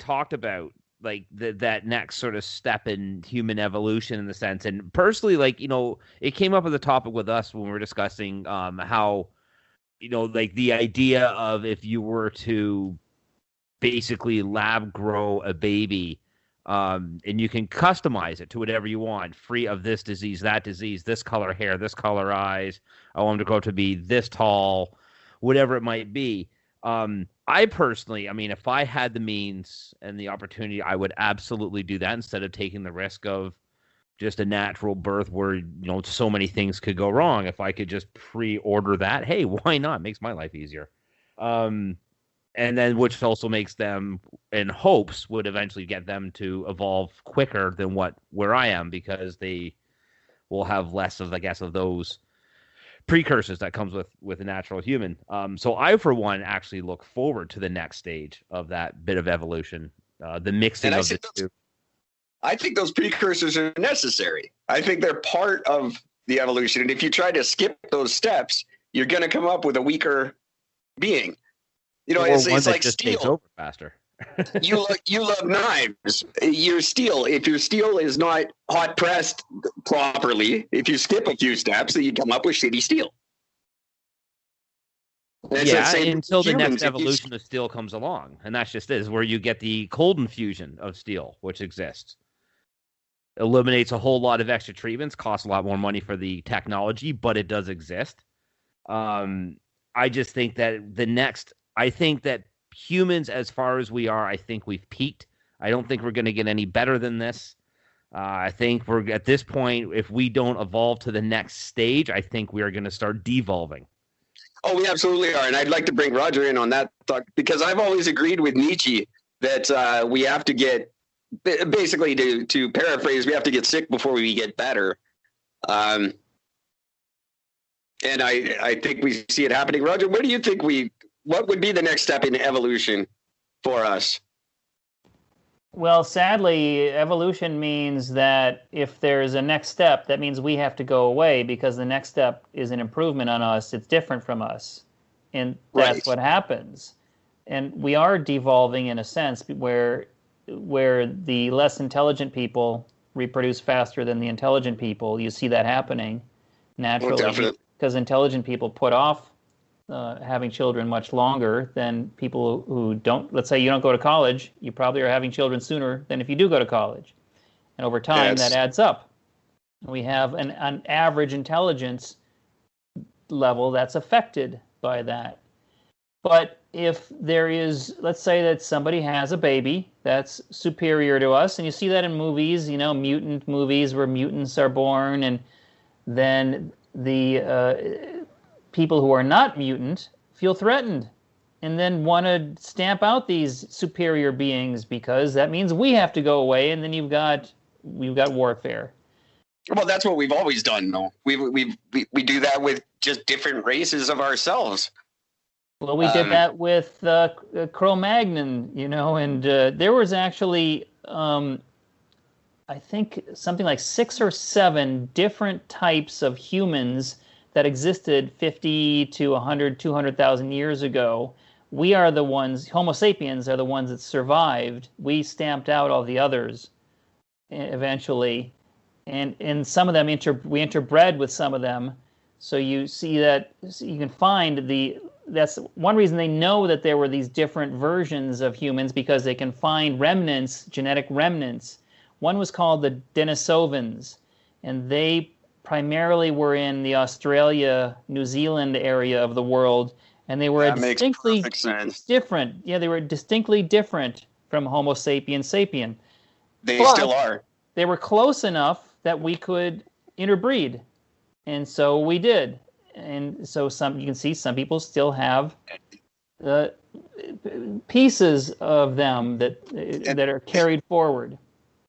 talked about like that next sort of step in human evolution in the sense. And personally, like, it came up as a topic with us when we were discussing how, like the idea of if you were to basically lab grow a baby, and you can customize it to whatever you want, free of this disease, that disease, this color hair, this color eyes. I want them to grow to be this tall, whatever it might be. I personally, I mean, if I had the means and the opportunity, I would absolutely do that instead of taking the risk of just a natural birth where, so many things could go wrong. If I could just pre-order that, hey, why not? It makes my life easier. And then which also makes them, in hopes, would eventually get them to evolve quicker than where I am, because they will have less of, I guess, of those precursors that comes with a natural human. So I, for one, actually look forward to the next stage of that bit of evolution, the mixing of the two. I think those precursors are necessary. I think they're part of the evolution. And if you try to skip those steps, you're going to come up with a weaker being. It's like just steel. Takes over faster. you love knives. Your steel. If your steel is not hot pressed properly, if you skip a few steps, then you come up with shitty steel. Until the next evolution of steel comes along, and that's just it, is where you get the cold infusion of steel, which exists. Eliminates a whole lot of extra treatments, costs a lot more money for the technology, but it does exist. I just think that I think that humans, as far as we are, I think we've peaked. I don't think we're going to get any better than this. I think we're at this point, if we don't evolve to the next stage, I think we are going to start devolving. Oh, we absolutely are. And I'd like to bring Roger in on that thought, because I've always agreed with Nietzsche that we have to get, basically to paraphrase, we have to get sick before we get better. And I think we see it happening. Roger, where do you think what would be the next step in evolution for us? Well, sadly, evolution means that if there's a next step, that means we have to go away, because the next step is an improvement on us. It's different from us. And that's what happens. And we are devolving in a sense where the less intelligent people reproduce faster than the intelligent people. You see that happening naturally, because intelligent people put off having children much longer than people who don't. Let's say you don't go to college, you probably are having children sooner than if you do go to college. And over time, that adds up. We have an average intelligence level that's affected by that. But if there is, let's say that somebody has a baby that's superior to us, and you see that in movies, mutant movies where mutants are born, and then the people who are not mutant feel threatened and then want to stamp out these superior beings, because that means we have to go away, and then we've got warfare. Well, that's what we've always done, though. We do that with just different races of ourselves. Well, we did that with Cro-Magnon, and there was actually, I think, something like 6 or 7 different types of humans that existed 50 to 100, 200,000 years ago. We are the ones, Homo sapiens are the ones that survived. We stamped out all the others eventually. And some of them, we interbred with some of them. So you see that, you can find that's one reason they know that there were these different versions of humans, because they can find remnants, genetic remnants. One was called the Denisovans, and they primarily were in the Australia, New Zealand area of the world, and they were distinctly different. Yeah, they were distinctly different from Homo sapiens sapien. They still are. They were close enough that we could interbreed, and so we did. And so you can see some people still have pieces of them that are carried forward.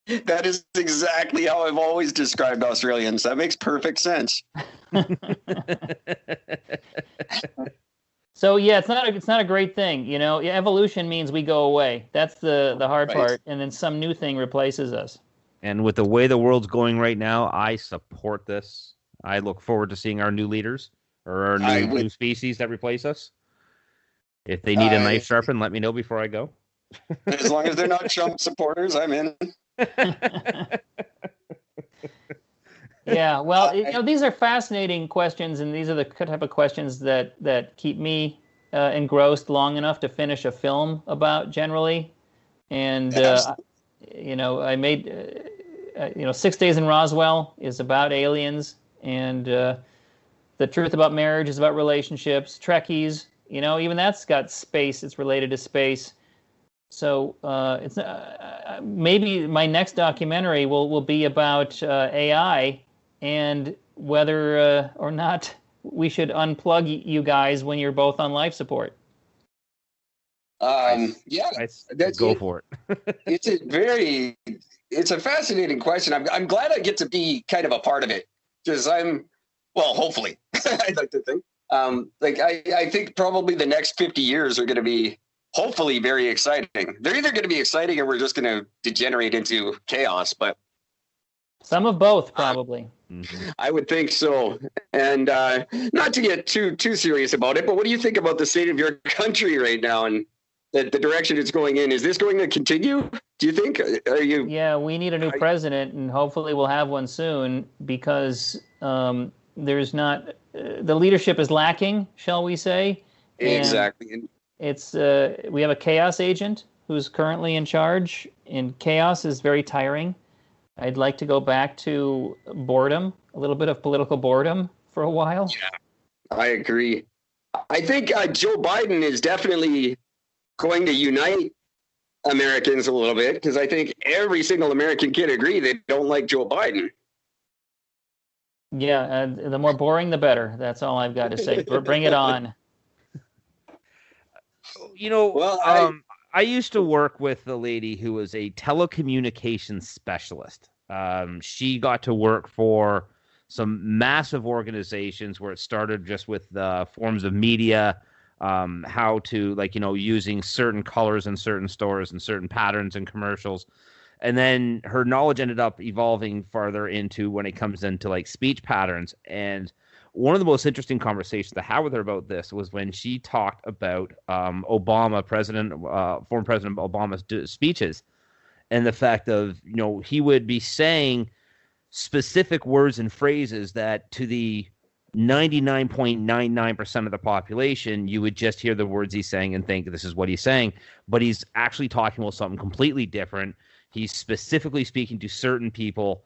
That is exactly how I've always described Australians. That makes perfect sense. So yeah, it's not a great thing, Evolution means we go away. That's the hard part, and then some new thing replaces us. And with the way the world's going right now, I support this. I look forward to seeing our new leaders or our new species that replace us. If they need a knife sharpened, let me know before I go. As long as they're not Trump supporters, I'm in. Yeah, well, these are fascinating questions, and these are the type of questions that keep me engrossed long enough to finish a film about generally. And I made 6 Days in Roswell is about aliens, and The Truth About Marriage is about relationships. Trekkies, even that's got space. It's related to space. So it's maybe my next documentary will be about AI and whether or not we should unplug you guys when you're both on life support. Yeah, go for it. It's a fascinating question. I'm glad I get to be kind of a part of it because hopefully, I'd like to think. I think probably the next 50 years are going to be hopefully very exciting. They're either going to be exciting or we're just going to degenerate into chaos, but some of both probably. I would think so. And not to get too serious about it, but what do you think about the state of your country right now and the direction it's going in? Is this going to continue? Do you think? Yeah, we need a new president, and hopefully we'll have one soon because there's not the leadership is lacking, shall we say? Exactly. It's we have a chaos agent who's currently in charge, and chaos is very tiring. I'd like to go back to boredom, a little bit of political boredom for a while. Yeah, I agree. I think Joe Biden is definitely going to unite Americans a little bit because I think every single American can agree they don't like Joe Biden. Yeah, the more boring, the better. That's all I've got to say. Bring it on. I used to work with a lady who was a telecommunications specialist. She got to work for some massive organizations where it started just with forms of media, how to using certain colors in certain stores and certain patterns in commercials. And then her knowledge ended up evolving farther into when it comes into speech patterns. And one of the most interesting conversations I had with her about this was when she talked about former President Obama's speeches and the fact of, he would be saying specific words and phrases that to the 99.99% of the population, you would just hear the words he's saying and think this is what he's saying. But he's actually talking about something completely different. He's specifically speaking to certain people.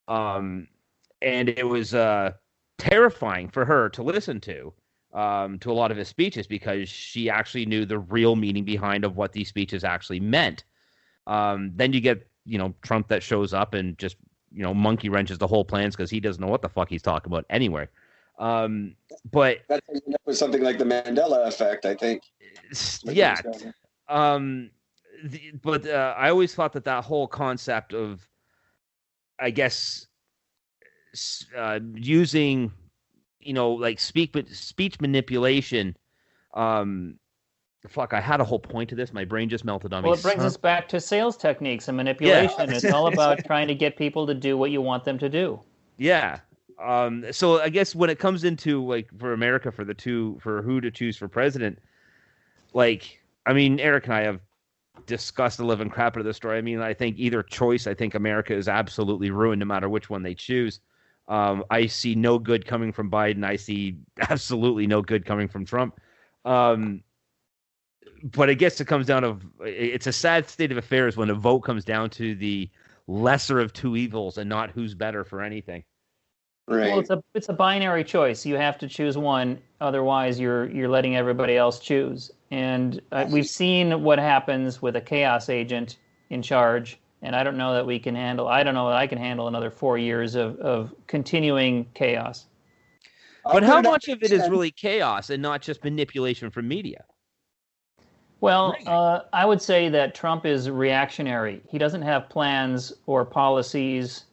And it was terrifying for her to listen to a lot of his speeches because she actually knew the real meaning behind of what these speeches actually meant. Then you get, Trump that shows up and just, monkey wrenches the whole plans because he doesn't know what the fuck he's talking about anyway. But that was something like the Mandela effect, I think. Yeah. But I always thought that whole concept of, I guess, using, speech manipulation. I had a whole point to this. My brain just melted on me. Well, it brings us back to sales techniques and manipulation. Yeah. It's all about trying to get people to do what you want them to do. Yeah. So I guess when it comes into for America, for who to choose for president, Eric and I have discussed the living crap out of this story. I think either choice, I think America is absolutely ruined no matter which one they choose. I see no good coming from Biden. I see absolutely no good coming from Trump. But I guess it comes down to, it's a sad state of affairs when a vote comes down to the lesser of two evils and not who's better for anything. Right. Well, it's a binary choice. You have to choose one, otherwise you're letting everybody else choose. And we've seen what happens with a chaos agent in charge, and I don't know that I don't know that I can handle another 4 years of continuing chaos. But how much of it is really chaos and not just manipulation from media? Well, I would say that Trump is reactionary. He doesn't have plans or policies.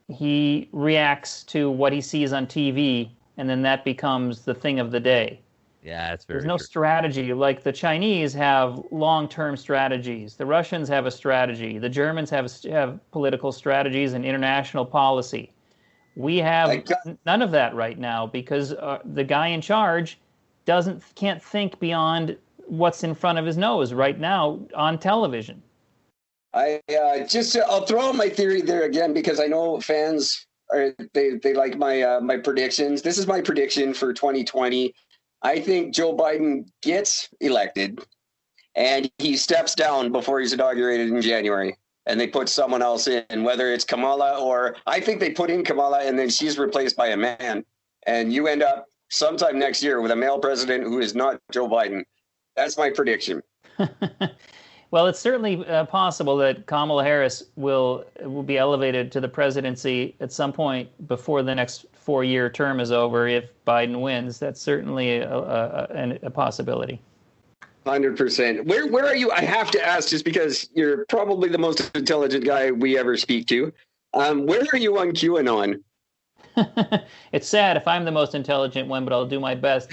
He reacts to what he sees on TV, and then that becomes the thing of the day. Yeah, that's very There's no true. strategy. Like the Chinese have long-term strategies. The Russians have a strategy. The Germans have political strategies and international policy. We have none of that right now because the guy in charge can't think beyond what's in front of his nose right now on television. I'll throw out my theory there again because I know fans they like my predictions. This is my prediction for 2020. I think Joe Biden gets elected and he steps down before he's inaugurated in January, and they put someone else in, whether it's Kamala or I think they put in Kamala and then she's replaced by a man, and you end up sometime next year with a male president who is not Joe Biden. That's my prediction. Well, it's certainly possible that Kamala Harris will be elevated to the presidency at some point before the next 4-year term is over if Biden wins. That's certainly a possibility. 100%. Where are you? I have to ask, just because you're probably the most intelligent guy we ever speak to. Where are you on QAnon? It's sad if I'm the most intelligent one, but I'll do my best.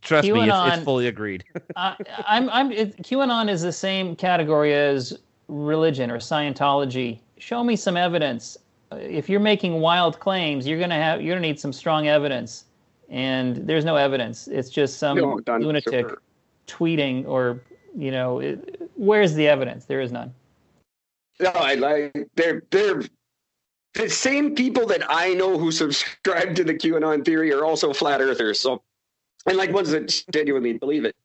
Trust QAnon, me, it's fully agreed. QAnon is the same category as religion or Scientology. Show me some evidence. If you're making wild claims, you're gonna need some strong evidence, and there's no evidence. It's just some lunatic tweeting, or where's the evidence? There is none. No, they're the same people that I know who subscribe to the QAnon theory are also flat earthers. So, and ones that genuinely believe it.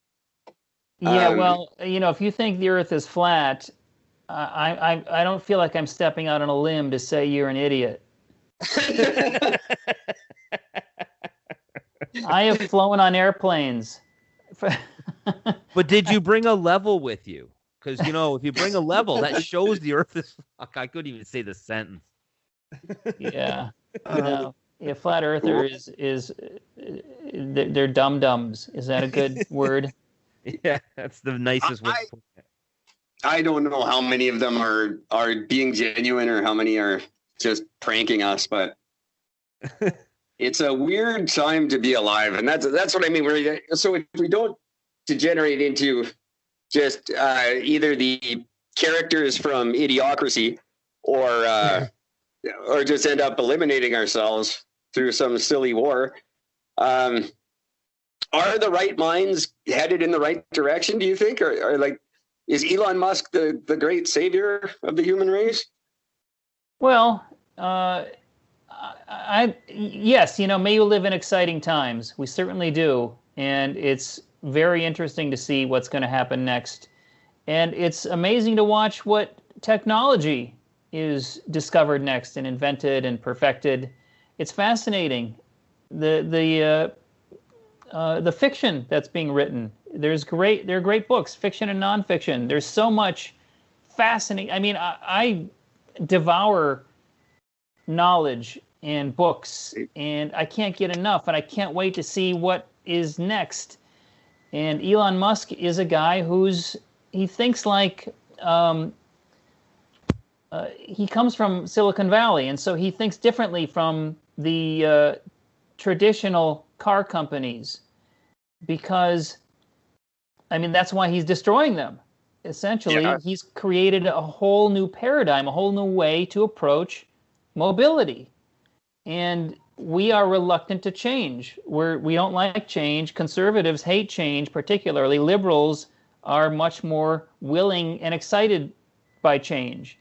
Yeah, well, if you think the Earth is flat, I don't feel like I'm stepping out on a limb to say you're an idiot. I have flown on airplanes. But did you bring a level with you? Because if you bring a level, that shows the Earth is. I couldn't even say the sentence. Yeah, flat earther is they're dum-dums. Is that a good word? Yeah, that's the nicest way. I don't know how many of them are being genuine or how many are just pranking us, but it's a weird time to be alive, and that's what I mean. So if we don't degenerate into just either the characters from Idiocracy or just end up eliminating ourselves through some silly war. Are the right minds headed in the right direction, do you think? Or is Elon Musk the great savior of the human race? Well, yes, may you live in exciting times. We certainly do. And it's very interesting to see what's going to happen next. And it's amazing to watch what technology is discovered next and invented and perfected. It's fascinating. The fiction that's being written. There are great books, fiction and nonfiction. There's so much fascinating. I mean, I devour knowledge and books, and I can't get enough, and I can't wait to see what is next. And Elon Musk is a guy he thinks like. He comes from Silicon Valley, and so he thinks differently from the traditional car companies, because, that's why he's destroying them. Essentially, He's created a whole new paradigm, a whole new way to approach mobility. And we are reluctant to change. We don't like change. Conservatives hate change, particularly. Liberals are much more willing and excited by change.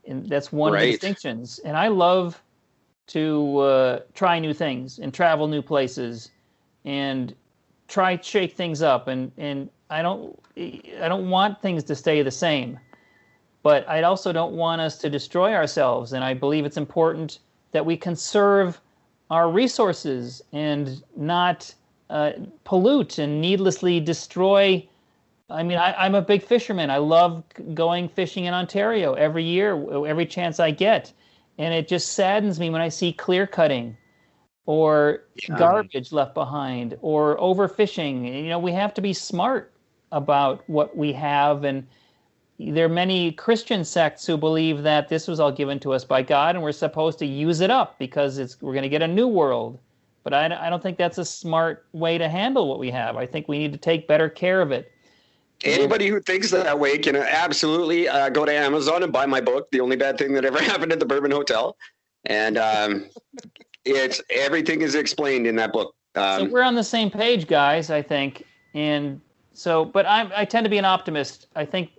And that's one of the distinctions. And I love to try new things and travel new places and shake things up. And I don't want things to stay the same. But I also don't want us to destroy ourselves. And I believe it's important that we conserve our resources and not pollute and needlessly destroy. I'm a big fisherman. I love going fishing in Ontario every year, every chance I get. And it just saddens me when I see clear cutting or garbage left behind or overfishing. We have to be smart about what we have. And there are many Christian sects who believe that this was all given to us by God and we're supposed to use it up because we're going to get a new world. But I don't think that's a smart way to handle what we have. I think we need to take better care of it. Anybody who thinks that way can absolutely go to Amazon and buy my book, The Only Bad Thing That Ever Happened at the Bourbon Hotel. And everything is explained in that book. So we're on the same page, guys, I think. And so, but I tend to be an optimist. I think